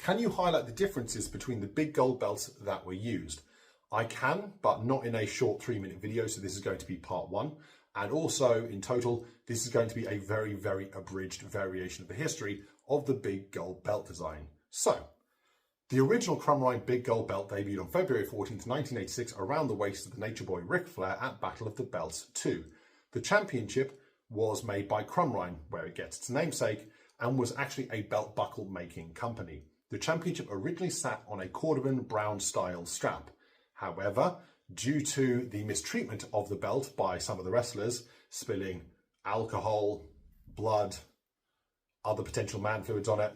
Can you highlight the differences between the big gold belts that were used? I can, but not in a short 3-minute video, so this is going to be part 1. And also, in total, this is going to be a very, very abridged variation of the history of the big gold belt design. So, the original Crumline big gold belt debuted on February 14th, 1986 around the waist of the Nature Boy Ric Flair at Battle of the Belts 2. The championship was made by Crumline, where it gets its namesake, and was actually a belt buckle making company. The championship originally sat on a cordovan brown style strap. However, due to the mistreatment of the belt by some of the wrestlers, spilling alcohol, blood, other potential man fluids on it,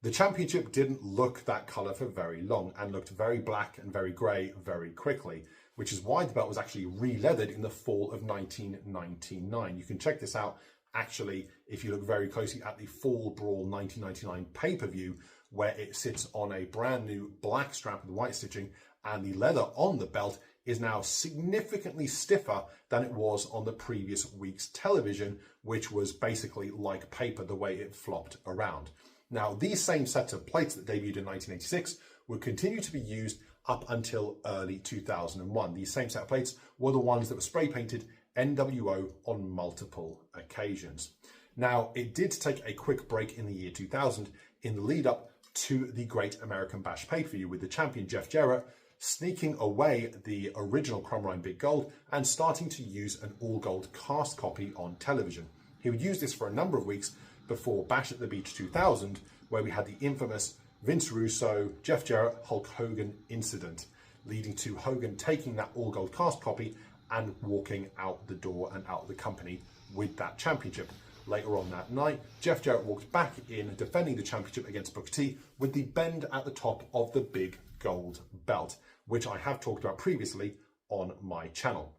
the championship didn't look that colour for very long and looked very black and very grey very quickly, which is why the belt was actually re-leathered in the fall of 1999. You can check this out actually if you look very closely at the Fall Brawl 1999 pay-per-view, where it sits on a brand new black strap with white stitching, and the leather on the belt is now significantly stiffer than it was on the previous week's television, which was basically like paper the way it flopped around. Now, these same sets of plates that debuted in 1986 would continue to be used up until early 2001. These same set of plates were the ones that were spray painted NWO on multiple occasions. Now, it did take a quick break in the year 2000 in the lead up to the Great American Bash pay-per-view, with the champion Jeff Jarrett sneaking away the original Crumline Big Gold and starting to use an all-gold cast copy on television. He would use this for a number of weeks before Bash at the Beach 2000, where we had the infamous Vince Russo, Jeff Jarrett, Hulk Hogan incident, leading to Hogan taking that all-gold cast copy and walking out the door and out of the company with that championship. Later on that night, Jeff Jarrett walked back in, defending the championship against Booker T with the bend at the top of the big gold belt, which I have talked about previously on my channel.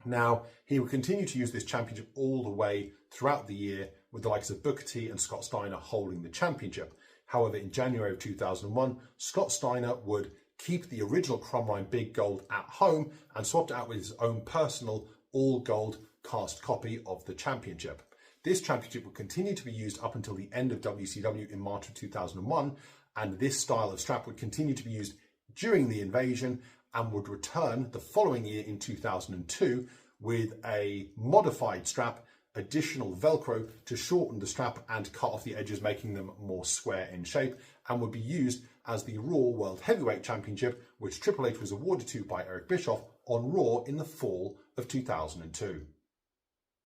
Now, he would continue to use this championship all the way throughout the year, with the likes of Booker T and Scott Steiner holding the championship. However, in January of 2001, Scott Steiner would keep the original Crumline Big Gold at home and swapped it out with his own personal all-gold cast copy of the championship. This championship would continue to be used up until the end of WCW in March of 2001, and this style of strap would continue to be used during the invasion and would return the following year in 2002 with a modified strap, additional Velcro to shorten the strap and cut off the edges, making them more square in shape, and would be used as the Raw World Heavyweight Championship, which Triple H was awarded to by Eric Bischoff on Raw in the fall of 2002.